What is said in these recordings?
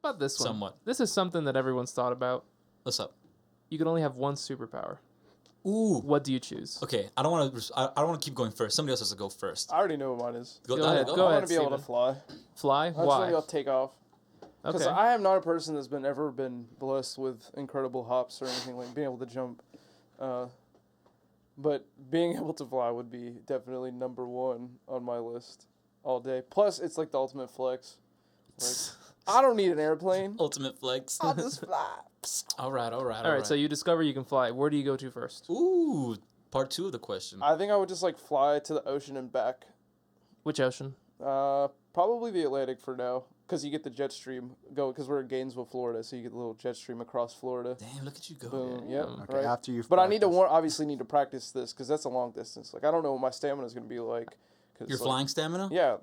about this one? Somewhat. This is something that everyone's thought about. What's up? You can only have one superpower. Ooh. What do you choose? Okay, I don't want to. I don't want to keep going first. Somebody else has to go first. I already know what mine is. Go ahead. I want to be able to Steven. fly. Fly? I just want Why? to be able to take off. Because Okay. I am not a person that's ever been blessed with incredible hops or anything like being able to jump. But being able to fly would be definitely number one on my list all day. Plus, it's like the ultimate flex. Like, I don't need an airplane. Ultimate flex. I'll just fly. All right. All right, so you discover you can fly. Where do you go to first? Ooh, part 2 of the question. I think I would just like fly to the ocean and back. Which ocean? Probably the Atlantic for now. Because you get the jet stream go, because we're in Gainesville, Florida, so you get the little jet stream across Florida. Damn, look at you go. Boom. Yeah. Yep. Okay, Right. after you've But I need to practiced. obviously need to practice this because that's a long distance. Like I don't know what my stamina is going to be like. Your like, flying stamina? Yeah,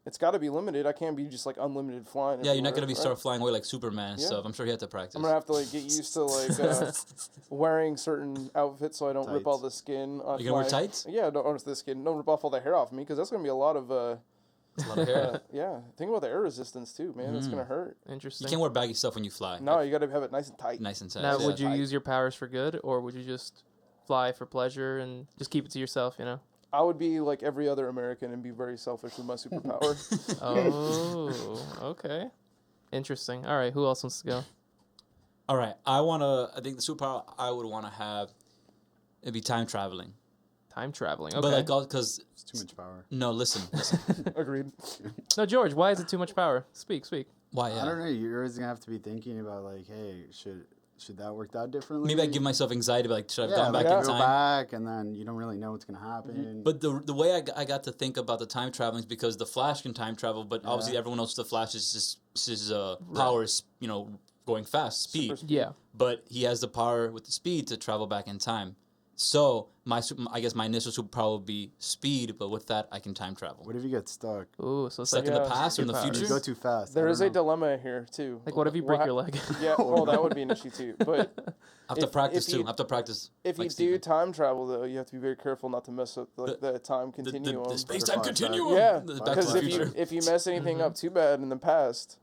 it's got to be limited. I can't be just like unlimited flying. Yeah, you're not everywhere, gonna be right? start flying away like Superman and Yeah. stuff. I'm sure you have to practice. I'm gonna have to like get used to like wearing certain outfits so I don't rip all Tights. the skin off. You gonna wear tights? Yeah, don't the skin. Don't rip off all the hair off me because that's gonna be a lot of. It's a lot of hair. Yeah, think about the air resistance too, man. It's gonna hurt. Interesting. You can't wear baggy stuff when you fly. No, you got to have it nice and tight. Nice and tight. Now, yeah. would you Tight. use your powers for good, or would you just fly for pleasure and just keep it to yourself, you know? I would be like every other American and be very selfish with my superpower. Oh, okay. Interesting. All right, who else wants to go? All right. I think the superpower I would want to have, it'd be time traveling. Time traveling. Okay. But like, because It's too much power. no, listen. Agreed. No, George, why is it too much power? Speak. Why? I don't know. You're always gonna have to be thinking about like, hey, should that work out differently? Maybe I give myself anxiety, but like, should I have yeah, gone like back in go time? back, and then you don't really know what's gonna happen. But the way I got to think about the time traveling is because the Flash can time travel, but obviously everyone knows the Flash is his power is going fast, speed. Super speed. Yeah. But he has the power with the speed to travel back in time. So I guess my initial superpower would be speed, but with that I can time travel. What if you get stuck? Ooh, so it's Stuck like, in the Yeah. past or in the Superpower. You future? go too fast. There I is don't a know. dilemma here too. like what if you break your leg? Yeah, well, that would be an issue too. But I have to if- practice if too. you- I have to practice. if like you do Steven. time travel, though, you have to be very careful not to mess up the time the continuum. space-time Butterfly continuum. Yeah, The Back to because the if Future. you mess anything up too bad in the past,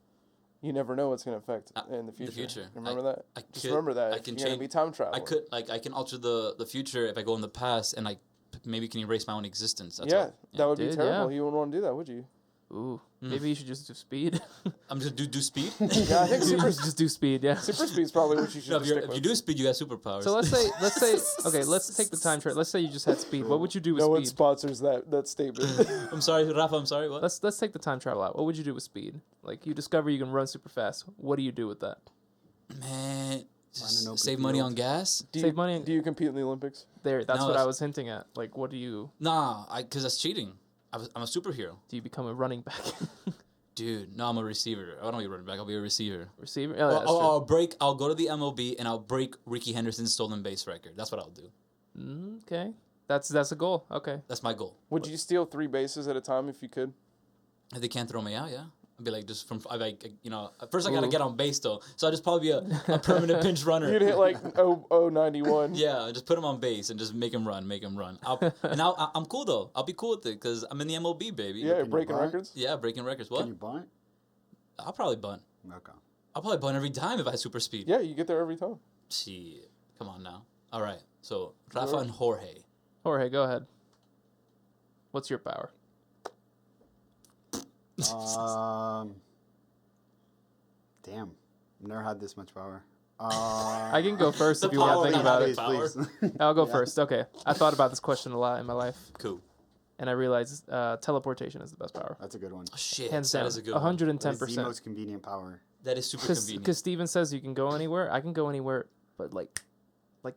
you never know what's going to affect in the future. future. Remember that? I Just could- remember that. I If can you're going to change- be time traveling. I can alter the future if I go in the past and maybe can erase my own existence. That's Yeah, all. that would be Dude, terrible. yeah. You wouldn't want to do that, would you? Ooh, maybe you should just do speed. I'm just do speed. Yeah, I think super just do speed. Yeah. super speed's probably what you should No, just if stick you with. do speed, you got superpowers. So let's say okay, let's take the time travel. Let's say you just had speed. What would you do with No one speed? sponsors that statement. I'm sorry, Rafa. I'm sorry. What? Let's take the time travel out. What would you do with speed? Like you discover you can run super fast. What do you do with that? Man, just open save money field. on gas. Save money. Do you compete in the Olympics? There, that's No, what I that's- was hinting at. Like, what do you Nah, because that's cheating. I'm a superhero, do? You become a running back, dude. No, I'm a receiver. I don't want to be a running back. I'll be a receiver. receiver? Oh, that's true. I'll go to the MLB and I'll break Ricky Henderson's stolen base record. That's what I'll do. Okay, that's a goal. Okay, That's my goal. Would you steal 3 bases at a time if you could? If they can't throw me out, yeah. I'd be like just from at first I gotta Ooh. get on base though, so I just probably be a permanent pinch runner. You'd hit like 091. Yeah, just put him on base and just make him run. I'm cool though. I'll be cool with it because I'm in the MLB, baby. Yeah, you breaking bunt? records. Yeah, breaking records. What? Can you bunt? I'll probably bunt. Okay. I'll probably bunt every time if I had super speed. Yeah, you get there every time. Shit. Come on now. All right. So Rafa Sure. and Jorge. Jorge, go ahead. What's your power? Damn. I've never had this much power. I can go first The if you want power to think not about having it. power. I'll go Yeah. first. Okay, I thought about this question a lot in my life, Cool. and I realized teleportation is the best power. That's a good one. Oh, shit. Hands that down, is a good one. 110%. The most convenient power. That is super Because convenient. Steven says you can go anywhere. I can go anywhere, but like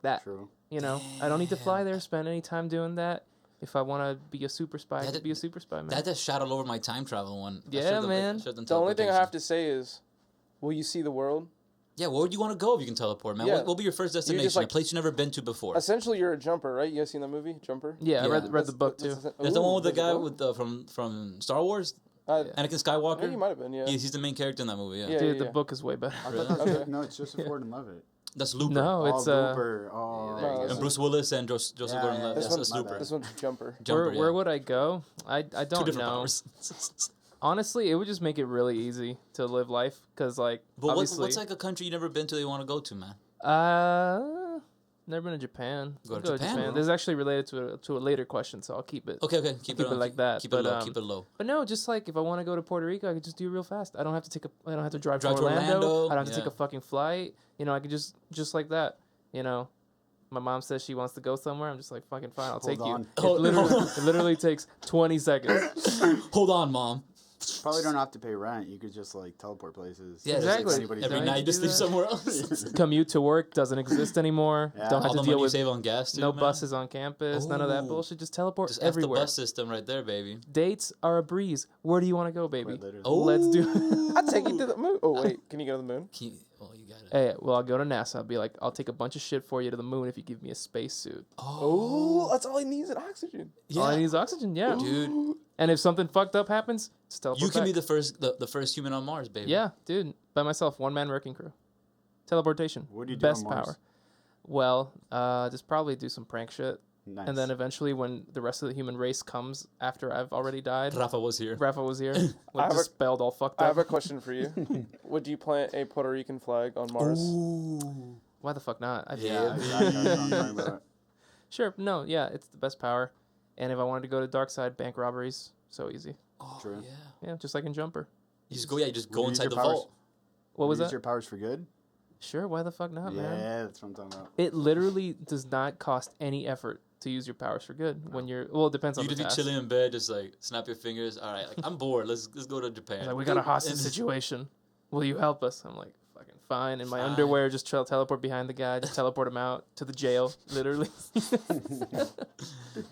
that. True. You know, I don't need to fly there, spend any time doing that. If I want to be a super spy, I That- can be a super spy, man. That just shadowed over my time travel one. I Yeah, should've done- man. should've done The only thing I teleportation. have to say is, will you see the world? Yeah, where would you want to go if you can teleport, man? Yeah. What will be your first destination? like- a place you've never been to before. Essentially, you're a jumper, right? You guys seen that movie, Jumper? yeah, I Yeah. read the book too. That's the one with the there's a guy book? with the from Star Wars, Yeah. Anakin Skywalker. Yeah, you might have been, yeah. He's the main character in that movie. Yeah, Yeah. Dude, the book is way better. I Really? thought that was Okay. no, it's Joseph Gordon-Levitt. that's Looper. No, it's Looper. Oh, Yeah, there you there go. you And go. Bruce Willis and Joseph Yeah, Gordon-Levitt. yeah, This That's one's Looper. This one's Jumper. Jumper, where would I go? I Two don't different know. powers. Honestly, it would just make it really easy to live life because, like, But obviously, what's like a country you never been to that you want to go to, man? never been to Japan. Go I'll to Japan, bro. This is actually related to a later question, so I'll keep it. Okay, Keep it like that. Keep But, it low. Keep it low. But no, just like if I want to go to Puerto Rico, I could just do it real fast. I don't have to drive to Drive to Orlando. Orlando, I don't have to take yeah. a fucking flight. You know, I could just like that. You know, my mom says she wants to go somewhere. I'm just like, fucking fine, I'll take you. on. It literally takes 20 seconds. Hold on, mom. Probably don't have to pay rent. You could just like teleport places. Yeah, Exactly. Anybody Every Don't night you you just do live that? somewhere else. Commute to work doesn't exist anymore. Yeah. Don't have All to the deal money you with save on gas, too, no man. buses on campus. None of that Ooh. bullshit. Just teleport Just F the everywhere. bus system right there, baby. Dates are a breeze. Where do you want to go, baby? Quite literally. Oh, Let's do. I'd take you to the moon. Oh wait, can you go to the moon? Oh, you got it. Hey, well, I'll go to NASA. I'll be like, I'll take a bunch of shit for you to the moon if you give me a spacesuit. Oh, that's all he needs is oxygen. yeah. All I need is oxygen. Yeah, Dude, and if something fucked up happens, just teleport. you can be back. the first human on Mars, baby. Yeah, dude, by myself, one man wrecking crew. Teleportation. What do you do Best on Mars? power. Well, just probably do some prank shit, Nice. and then eventually, when the rest of the human race comes after I've already died, Rafa was here. Rafa was here, I like have a- dispelled all fucked I up. have a question for you. Would you plant a Puerto Rican flag on Mars? Ooh. Why the fuck not? I Yeah. did. Exactly, that's what I'm talking about. Sure. No. Yeah, it's the best power. And if I wanted to go to dark side, bank robberies, so easy. Oh, True. yeah. Yeah, just like in Jumper. You just go. Yeah, you just go Would you use inside the your powers? vault. What was Use that? your powers for good? Sure. Why the fuck not, Yeah, man? that's what I'm talking about. It literally does not cost any effort to use your powers for good when you're. Well, it depends on You the just be task. chilling in bed, just like snap your fingers. All right, like I'm bored. Let's go to Japan. Like, we got a hostage And- situation. Will you help us? I'm like, fucking fine. In my Fine. underwear, just teleport behind the guy, just teleport him out to the jail, literally.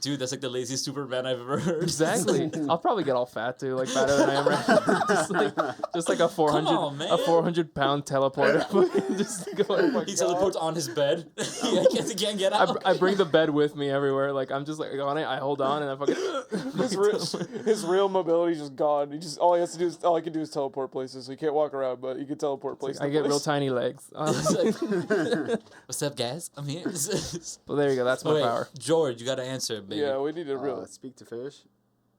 Dude, that's like the laziest Superman I've ever heard. Exactly. I'll probably get all fat too, like fatter than I am right now. just like a 400, on, man. a 400-pound teleporter. just go. He teleports on his bed. he can't get out. I bring the bed with me everywhere. Like I'm just like on it. I hold on and I fucking. His real mobility's just gone. He just all he can do is teleport places. So he can't walk around, but he can teleport places. I get real tiny legs. It's like, what's up, guys? I'm here. Well, there you go. That's my Wait, power. George, you got to answer, baby. Yeah, we need a real. Speak to fish.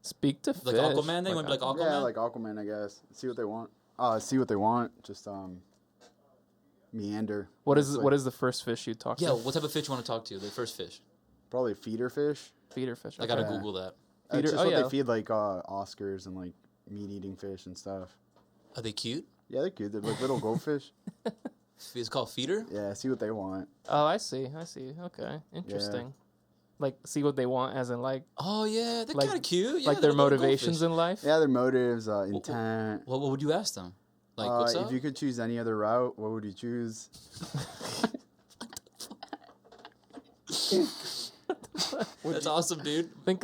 Speak to Like fish. Aquaman thing? Wanna be like Aquaman? Yeah, like Aquaman, I guess. See what they want. See what they want. Just meander. What It's is like what is the first fish you talk Yeah, to? what type of fish you want to talk to? The first fish. probably feeder fish. Feeder fish. I gotta okay. Yeah. Google that. Feeder- It's just oh, what yeah. they feed like Oscars and like meat eating fish and stuff. Are they cute? Yeah, they're cute. They're like little goldfish. It's called feeder. Yeah, see what they want. Oh, I see. Okay, interesting. Like, see what they want, as in like Oh yeah, they're Like- kind of cute. Yeah, like their they're little motivations goldfish. in life. Yeah, their motives, intent. What would you ask them? Like, what's up? If you could choose any other route, what would you choose? That's awesome, dude. Think.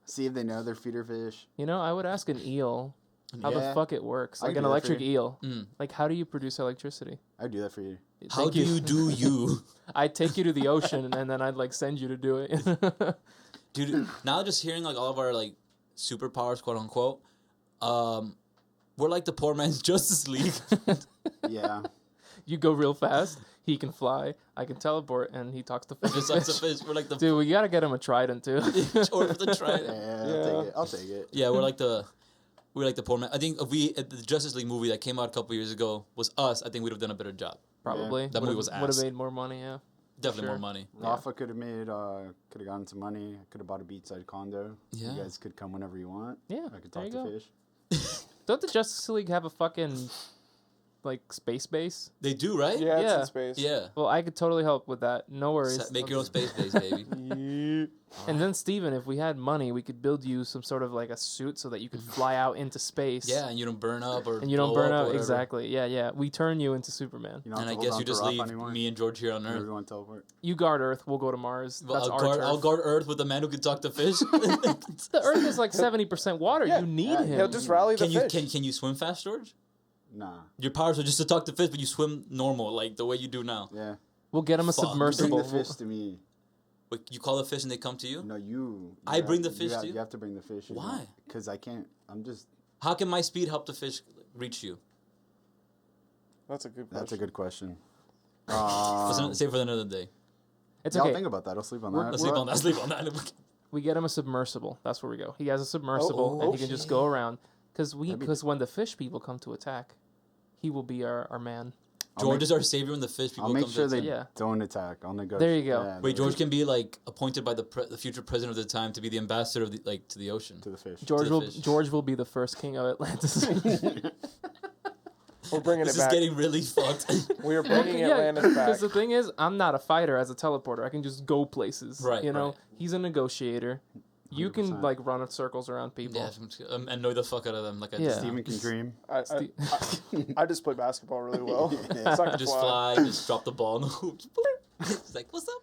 See if they know they're feeder fish. You know, I would ask an eel how the Yeah. fuck it works. I Like can an do that for electric you. eel. Mm. Like, how do you produce electricity? I'd do that for you. How Thank do you do you? I'd take you to the ocean and then I'd like send you to do it. Dude, now just hearing like all of our like superpowers, quote unquote, we're like the poor man's Justice League. Yeah. You go real fast. He can fly. I can teleport, and he talks to fish. Just like the fish. We're like the Dude, we gotta get him a trident too. or the Yeah, trident. I'll take it. Yeah, we're like the poor man. I think if the Justice League movie that came out a couple years ago was us, I think we'd have done a better job. Probably. That movie was Would have ass. made more money. Yeah. Definitely Sure. more money. Rafa could have gotten some money. Could have bought a beachside condo. Yeah. You guys could come whenever you want. Yeah, I could there talk you to go. fish. Don't the Justice League have a fucking like space base? They do, right? Yeah, it's Yeah. in space. Yeah. Well, I could totally help with that. No worries. Make your own space base, baby. And then Steven, if we had money, we could build you some sort of like a suit so that you could fly out into space. Yeah, and you don't burn up or And you don't blow burn up or out. whatever. Exactly. Yeah. We turn you into Superman. You don't And I have to guess hold you on just to Rafa leave anymore. me and George here on Earth. Everyone teleport. You guard Earth. We'll go to Mars. Well, That's I'll our guard, turf. I'll guard Earth with the man who can talk to fish. The Earth is like 70% water. Yeah. You need Yeah, him. He'll just rally the Can you fish. can you swim fast, George? Nah. Your powers are just to talk to fish, but you swim normal, like the way you do now. Yeah. We'll get him a Fuck. Bring submersible. the fish to me. But you call the fish and they come to you? No, you. I bring the fish to you? You have to bring the fish. Why? Because I can't. I'm just. How can my speed help the fish reach you? That's a good question. That's a good question. Save for another day. It's Yeah, okay. I'll think about that. I'll sleep on We're- that. Let's sleep on that. Sleep on that. We get him a submersible. That's where we go. He has a submersible, Oh, and he can just go around. Because when the fish people come to attack, he will be our man. George is our savior when the fish people I'll make come sure to they attack. don't attack. I'll negotiate. There you go. Yeah, Wait, George can be like appointed by the future president of the time to be the ambassador of to the ocean. to the fish. George will be the first king of Atlantis. We're bringing This it is back. getting really fucked. We are bringing Yeah, Atlantis back. because the thing is, I'm not a fighter as a teleporter. I can just go places. Right, You know, right. he's a negotiator. You can 100%. like run circles around people. Yeah, annoy the fuck out of them. Like I Yeah. just, Steven can dream. I just play basketball really well. It's not just fly. fly, just drop the ball in the hoops. It's like, what's up?